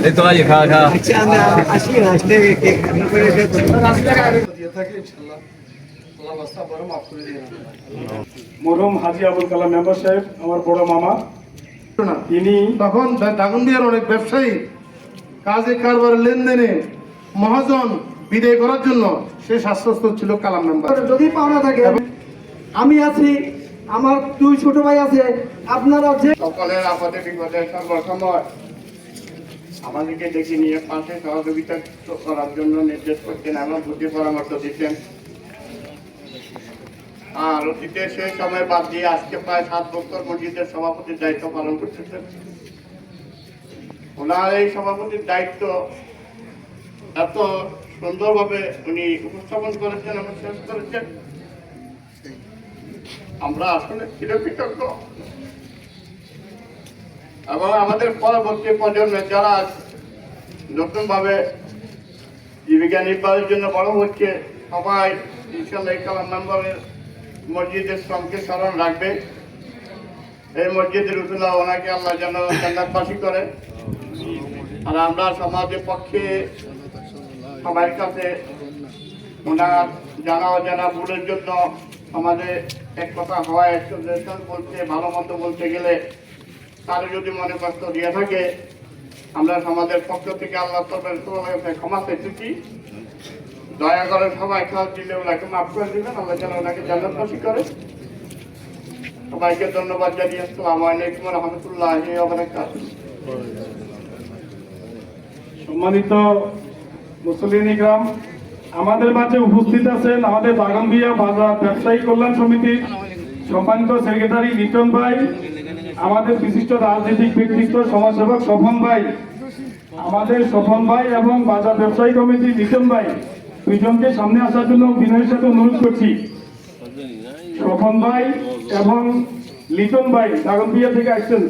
এই তো আই খা খা আচ্ছা আমরা আসি না আসলে কেক কাটিং করে দিয়ে থাকে ইনশাআল্লাহ আল্লাহ রাস্তা বড় মাফ করে দিন মরহুম হাজী আবুল কালাম মেম্বার সাহেব আমার বড় মামা তিনি তখন দাগনদিয়ার অনেক ব্যবসায়ী কাজে কারবারের লেনদেনে মহাজন বিদায় করার জন্য সে শাস্ত্রস্থ ছিল কালাম মেম্বার। যদি পাওনা থাকে আমি আছি, আমার দুই ছোট ভাই আছে, আপনারা যে সকলের আপদে বিপদে সর্বসময় আমাদেরকে ডেকে নিয়ে পাশে সহযোগিতা করার জন্য নির্দেশ করতেন এবং বুদ্ধি পরামর্শ দিতেন। আর অতীতে সেই সময় বাদ দিয়ে আজকে প্রায় 7 বছর মসজিদের সভাপতির দায়িত্ব পালন করতেছেন। ওনার এই সভাপতির দায়িত্ব এত সুন্দরভাবে উনি উপস্থাপন করেছেন এবং শেষ করেছেন, আমরা আসলে চিরকৃতজ্ঞ। এবং আমাদের পরবর্তী প্রজন্মের যারা নতুনভাবে জীবিকা নির্বাহের জন্য বড় হচ্ছে, সবাই ইনশাআল্লাহ কালাম মেম্বারের মসজিদের শ্রমকে স্মরণ রাখবে। এই মসজিদের উসুলা ওনাকে আল্লাহ যেন জান্নাতবাসী করে। আর আমরা সমাজের পক্ষে সবার কাছে ওনার জানা অজানা ভুলের জন্য আমাদের এক কথা হয়, এক্সপ্লেনেশন বলতে ভালো মন্দ বলতে গেলে তার যদি মনে কষ্ট দিয়ে থাকে, আমরা সমাজের পক্ষ থেকে আল্লাহ তরফে ক্ষমা চাইতেছি। দয়া করে সবাই খাওয়া দিলে ওনাকে মাফ করে দিবেন, আল্লাহ যেন ওনাকে জান্নাতবাসী করে। সবাইকে ধন্যবাদ জানিয়ে আসসালামু আলাইকুম ওয়া রাহমাতুল্লাহি ওয়া বারাকাতুহু। সম্মানিত মুসলিম গ্রাম, আমাদের মাঝে উপস্থিত আছেন আমাদের দাগনদিয়া বাজার ব্যবসায়ী কল্যাণ সমিতির সম্মানিত সেক্রেটারি লিটন ভাই, আমাদের বিশিষ্ট রাজনৈতিক ব্যক্তিত্ব সমাজসেবক স্বপন ভাই, আমাদের স্বপন ভাই এবং বাজার ব্যবসায়ী কমিটি লিটন ভাই, দুইজনকে সামনে আসার জন্য বিনয়ের সাথে অনুরোধ করছি। স্বপন ভাই এবং লিটন ভাই দাগনদিয়া থেকে আসছেন।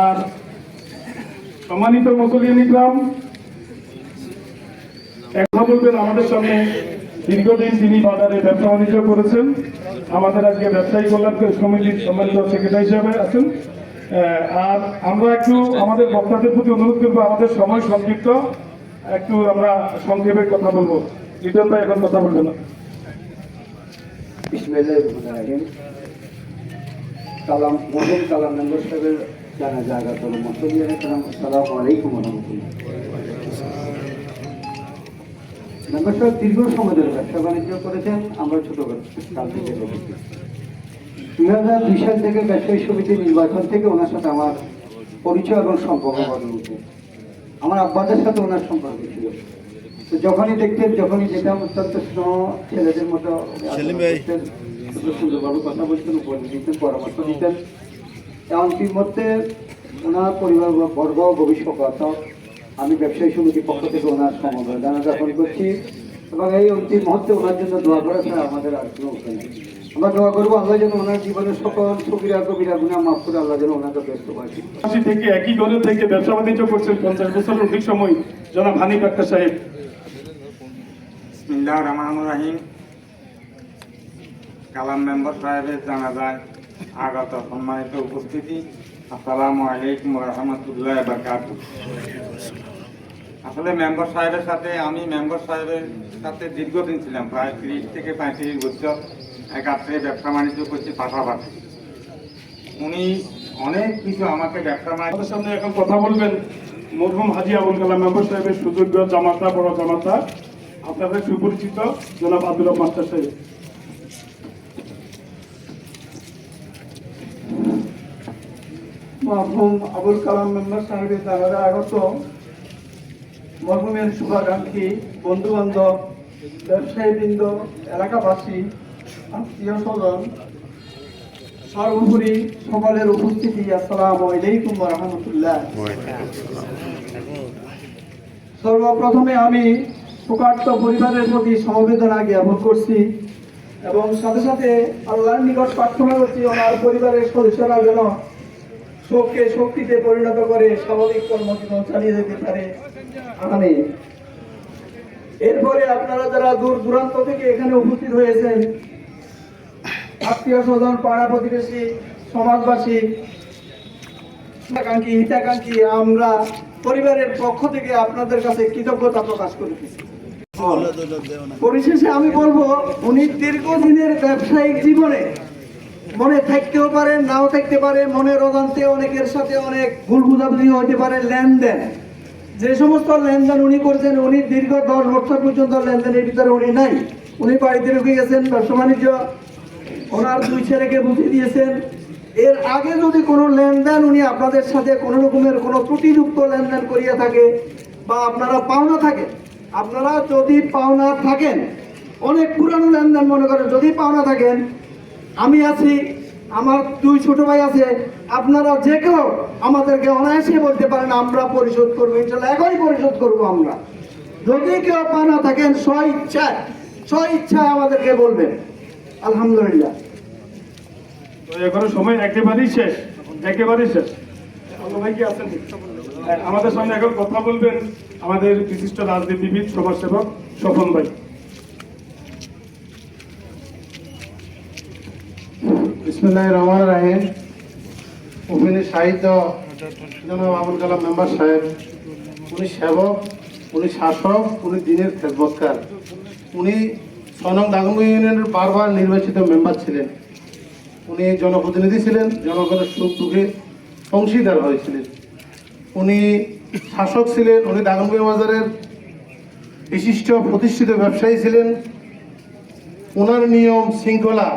আর সম্মানিত মুসলিম গ্রাম, কথা বলবেন আমাদের সামনে দীর্ঘদিন তিনি বাজারে ব্যবসা বাণিজ্য করেছেন, আমাদের আজকে ব্যবসায়ী কল্যাণ সমিতির সম্মানিত সেক্রেটারি হিসেবে আছেন। আর আমরা একটু আমাদের বক্তাদের প্রতি অনুরোধ করবো, আমাদের সময় সংক্ষিপ্ত, একটু আমরা সংক্ষেপে কথা বলবো। লিটন ভাই এখন কথা বলবেন না। কালাম মরহুম কালাম মেম্বার সাহেবের জানা জায়গা হলো মসজিদের আসসালামু আলাইকুম ওয়া রাহমাতুল্লাহ। মেম্বার সাহেব দীর্ঘ সময় ধরে ব্যবসা বাণিজ্য করেছেন, আমরা ছোটকাল থেকে দেখেছি। 2002 সাল থেকে ব্যবসায়ী সমিতির নির্বাচন থেকে ওনার সাথে আমার পরিচয় এবং সম্পর্ক গড়ে ওঠে। আমার আব্বাদের সাথে ওনার সম্পর্ক ছিল, তো যখনই দেখতেন, যখনই যেতাম, অত্যন্ত স্নেহ ছেলেদের মতো সুন্দরভাবে কথা বলতেন, উপদেশ দিতেন, পরামর্শ দিতেন। এমনকি মধ্যে ওনার পরিবার বর্গ ভবিষ্যৎ আমি ব্যবসায়ী সমিতির পক্ষ থেকে ওনার সমবেদনা জ্ঞাপন করছি এবং এই অন্তিম মুহূর্তে ওনার জন্য দোয়া করা ছাড়া আমাদের আর কোনো উপায় নেই। আমরা দোয়া করবো আল্লাহ যেন ওনার জীবনের সকল সবিরা কবিরা গুনাহ মাফ করে আল্লাহ যেন ওনাকে ব্যস্ত পাচ্ছি। থেকে একই ঘরে থেকে ব্যবসা বাণিজ্য করছেন 50 বছরের অধিক সময়, জনাব হানিফ আক্তার সাহেব। বিসমিল্লাহির রহমানির রহিম। কালাম মেম্বার সাহেবের জানাজায় আগত সম্মানিত উপস্থিতি, আসসালামু আলাইকুম ওয়া রাহমাতুল্লাহি ওয়া বারাকাতুহু। আসলে মেম্বার সাহেবের সাথে আমি মেম্বার সাহেবের সাথে দীর্ঘদিন ছিলাম, প্রায় 30 থেকে 35 বছর একাত্রে ব্যবসা বাণিজ্য করছি পাশাপাশি। উনি অনেক কিছু আমাকে ব্যবসা আমাদের সামনে এখন কথা বলবেন মরহুম হাজী আবুল কালাম মেম্বার সাহেবের সুযোগ্য জামাতা, বড় জামাতা, আপনাদের সুপরিচিত জনাব আব্দুল রব মাস্টার সাহেব। মরহুম আবুল কালাম মেম্বার সাহেবের জানাজা আগত মরহুমের শুভাকাঙ্ক্ষী, বন্ধু বান্ধব, ব্যবসায়ীবৃন্দ, এলাকাবাসী, আত্মীয় স্বজন, সর্বোপরি সকলের উপস্থিতি, আসসালামু আলাইকুম ওয়া রাহমাতুল্লাহ। সর্বপ্রথমে আমি শোকার্ত পরিবারের প্রতি সমবেদনা জ্ঞাপন করছি এবং সাথে সাথে আল্লাহর নিকট প্রার্থনা করছি ওনার পরিবারের সদস্যরা যেন শোককে শক্তিতে পরিণত করে স্বাভাবিক কর্মজীবন চালিয়ে যেতে পারে। আমিন। এরপরে আপনারা যারা দূর দূরান্ত থেকে এখানে উপস্থিত হয়েছেন, আত্মীয় স্বজন, পাড়া প্রতিবেশী, সমাজবাসী, আকাঙ্ক্ষী হিতাকাঙ্ক্ষী আমরা পরিবারের পক্ষ থেকে আপনাদের কাছে কৃতজ্ঞতা প্রকাশ করতেছি। পরিশেষে আমি বলবো, উনি দীর্ঘদিনের ব্যবসায়িক জীবনে মনে থাকতেও পারে, নাও থাকতে পারে, মনের অজান্তে অনেকের সাথে অনেক ভুল বুঝাবুঝি হতে পারে, লেনদেন যে সমস্ত লেনদেন উনি করছেন, উনি দীর্ঘ 10 বছর পর্যন্ত লেনদেনের ভিতরে উনি নাই। উনি বাড়িতে ঢুকে গেছেন, ব্যবসা বাণিজ্য ওনার 2 ছেলেকে বুঝিয়ে দিয়েছেন। এর আগে যদি কোনো লেনদেন উনি আপনাদের সাথে কোনো রকমের কোনো ত্রুটিযুক্ত লেনদেন করিয়া থাকে বা আপনারা পাওনা থাকেন, আপনারা যদি পাওনা থাকেন, অনেক পুরানো লেনদেন মনে করেন, যদি পাওনা থাকেন, আমি আছি, আমার 2 ছোট ভাই আছে, আপনারা যে কেউ আমাদেরকে অনায়াসে বলতে পারেন, আমরা পরিশোধ করবো ইনশাল্লাহ, এখনই পরিশোধ করবো আমরা। যদি কেউ পাওনা থাকেন স্ব ইচ্ছায় আমাদেরকে বলবেন। আলহামদুলিল্লাহ। তো এখন সময় একেবারেই শেষ। ভাই কি আছেন? আমাদের সামনে এখন কথা বলবেন আমাদের বিশিষ্ট রাজনীতিবিদ, সমাজসেবক স্বপন ভাই। বিসমিল্লাহির রহমানির রহিম। উনি সাহিত্য জনাব আবুল কালাম মেম্বার সাহেব, উনি সেবক, উনি শাসক, উনি দিনের খেদমতকার। উনি 6 নং দাগনভূঞা ইউনিয়নের বারবার নির্বাচিত মেম্বার ছিলেন। উনি জনপ্রতিনিধি ছিলেন, জনগণের সুখ দুঃখে অংশীদার হয়েছিলেন। উনি শাসক ছিলেন, উনি দাগনভূঞা বাজারের বিশিষ্ট প্রতিষ্ঠিত ব্যবসায়ী ছিলেন। ওনার নিয়ম শৃঙ্খলা,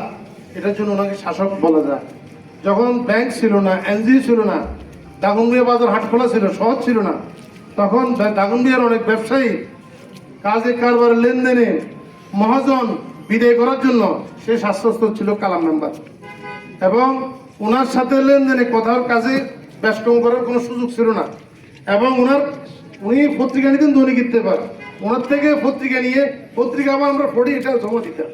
এটার জন্য ওনাকে শাসক বলা যায়। যখন ব্যাংক ছিল না, এনজিও ছিল না, দাগনভূঞা বাজার হাটখোলা ছিল, সহজ ছিল না, তখন দাগনভূঞার অনেক ব্যবসায়ী কাজে কারবার লেনদেনে মহাজন বিদায় করার জন্য সে শাস্ত্রস্থ ছিল কালাম মেম্বার, এবং ওনার সাথে লেনদেনে কথার কাজে ব্যস্ত করার কোনো সুযোগ ছিল না। এবং উনি পত্রিকা নিতেন দৈনিক ইত্তেফাক, ওনার থেকে পত্রিকা নিয়ে পত্রিকা আবার আমরা পড়ি, এটা জমা দিতাম।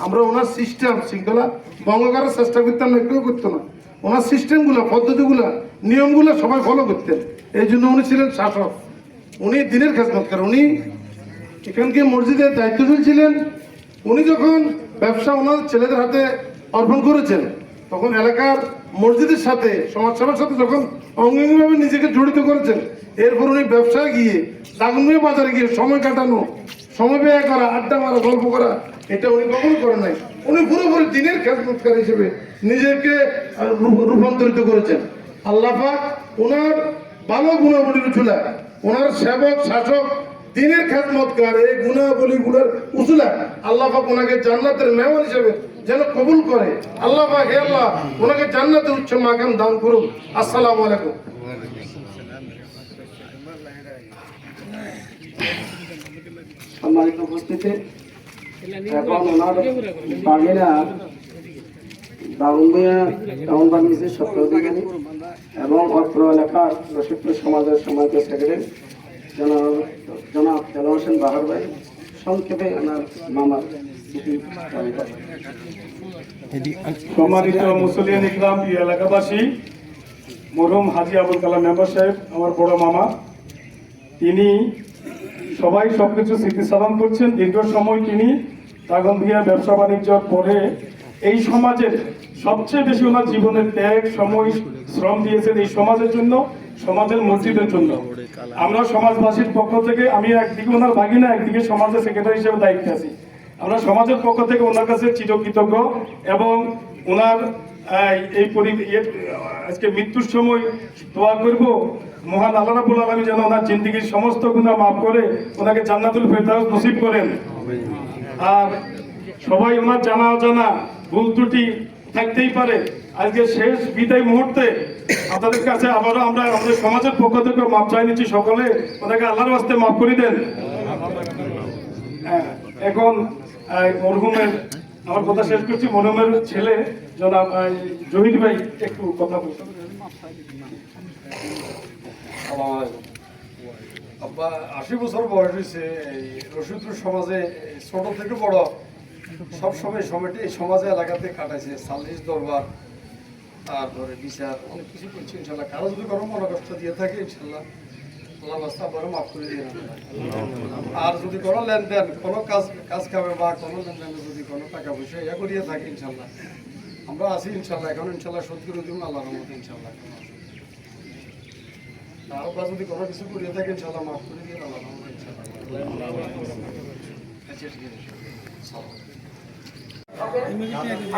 আমরা ওনার সিস্টেম শৃঙ্খলা ভঙ্গ করার চেষ্টা করতাম না, কেউ করতো না। ওনার সিস্টেমগুলো, পদ্ধতিগুলো, নিয়মগুলো সবাই ফলো করতেন। এই জন্য উনি ছিলেন শাসক, উনি দিনের খেদমতকার। উনি এখানকে মসজিদের দায়িত্বশীল ছিলেন। উনি যখন ব্যবসা ওনার ছেলেদের হাতে অর্পণ করেছেন, তখন এলাকার মসজিদের সাথে, সমাজসেবার সাথে যখন অঙ্গাঙ্গিভাবে নিজেকে জড়িত করেছেন, এরপর উনি ব্যবসায় গিয়ে, দাগনভূঞা বাজারে গিয়ে সময় কাটানো, সময় ব্যয় করা, আড্ডা মারা, গল্প করা, এটা উনি কখনো করেন নাই। উনি পুরোপুরি দিনের খেদমতকার হিসেবে নিজেকে রূপান্তরিত করেছেন। আল্লাহ পাক ওনার ভালো গুণাবলীর উচুলা, ওনার সেবক, শাসক, দিনের খেদমতকার, এই গুণাবলীগুলোর উচুলা আল্লাহ পাক ওনাকে জান্নাতের মেহমান হিসেবে যেন কবুল করে। আল্লাহ পাক, হে আল্লাহ, ওনাকে জান্নাতের উচ্চ মাকাম দান করুন। আসসালামু আলাইকুম। সম্মানিত উপস্থিতি, এখন ওনার বাগিনা দাগনভূঞা টাউন বানিয়েছে সত্য অধিকারী এবং অত্র এলাকার প্রসিদ্ধ সমাজের সম্মানিত সেক্রেটারি জনাব দেলোয়ার হোসেন বাহার ভাই সংক্ষেপে ওনার মামার সম্মানিত মুসলিয়ান ইকরাম, প্রিয় এলাকাবাসী, মরহুম হাজী আবুল কালাম মেম্বার সাহেব আমার বড় মামা। তিনি সবাই সবকিছু স্মৃতিচারণ করছেন। দীর্ঘ সময় তিনি দাগনভূঞা ব্যবসা বাণিজ্যর পরে এই সমাজের সবচেয়ে বেশি ওনার জীবনের ত্যাগ, সময়, শ্রম দিয়েছেন এই সমাজের জন্য, সমাজের মসজিদের জন্য। আমরা সমাজবাসীর পক্ষ থেকে, আমি একদিকে ওনার ভাগিনা, একদিকে সমাজের সেক্রেটারি হিসেবে দায়িত্বে আছি, আমরা সমাজের পক্ষ থেকে ওনার কাছে চিরকৃতজ্ঞ এবং ওনার আজকে মৃত্যুর সময় দোয়া করব মহান আল্লাহ রাব্বুল আলামিন যেন ওনার জিন্দেগীর সমস্ত গুনাহ মাফ করে ওনাকে জান্নাতুল ফেরদাউস নসিব করেন। আর সবাই ওনার জানা অজানা ভুল ত্রুটি থাকতেই পারে। আজকে শেষ বিদায় মুহূর্তে আপনাদের কাছে আবারও আমরা আমাদের সমাজের পক্ষ থেকে মাপ চাই নিচ্ছি। সকলে ওনাকে আল্লাহর ওয়াস্তে মাফ করে দেন। এখন মরহুমের, আমার কথা শেষ করছি, মরহুমের ছেলে জনাব জহির ভাই একটু কথা বলতে। আব্বা 80 বছর বয়স হয়েছে। এই রশিদপুর সমাজে ছোট থেকে বড় সব সময় সময়টি এই সমাজে এলাকাতে কাটাইছে। সালিশ দরবার, তারপরে বিচার, অনেক কিছু করছে। ইনশাল্লাহ কারো যদি কোনো মনে কষ্ট দিয়ে থাকে, ইনশাল্লাহ আল্লাহ রাস্তা আবারও মাফ করে দিয়ে। আর যদি কোনো লেনদেন, কোনো কাজ খাবে বা কোনো লেনদেনে যদি কোনো টাকা পয়সা ইয়া করিয়ে থাকে, ইনশাল্লাহ আমরা আছি। ইনশাল্লাহ এখন ইনশাল্লাহ শোধ করে দিব আল্লাহর রহমতে ইনশাল্লাহ। আপনারা যদি কোনো কিছু করিয়ে থাকেন ইনশাআল্লাহ মাফ করে দিয়ে আল্লাহ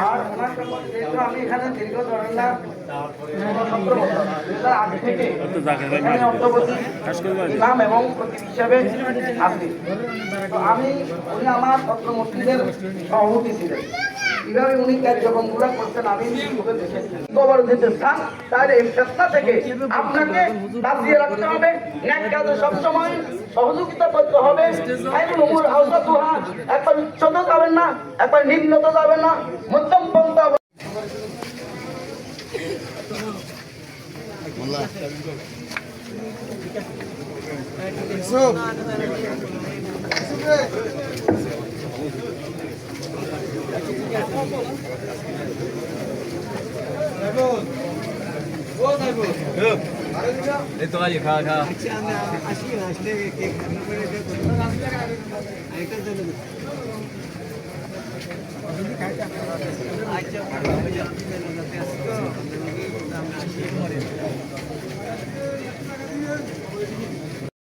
আর ওনার সম্বন্ধে যেহেতু আমি এখানে দীর্ঘ ধরেন না 17 বছর 2008 থেকে এখানে অন্তর্বর্তী ইমাম এবং খতিব হিসাবে আছি। তো উনি আমার পত্র মসজিদের সভাপতি ছিলেন। কিভাবে উনি কার্যক্রমগুলো করছেন আমি চোখে দেখেছি। খবর দিতে চান তাহলে এই চেষ্টা থেকে আপনাকে বাঁচিয়ে রাখতে হবে। ন্যাক কাজে সবসময় সহযোগিতা করতে হবে। আইনুল উমুর আওসাতুহা, একবার উচ্চত যাবেন না, একবার নিম্নত যাবেন না, মধ্যম পন্থা। এই তো আজ খা খা আচ্ছা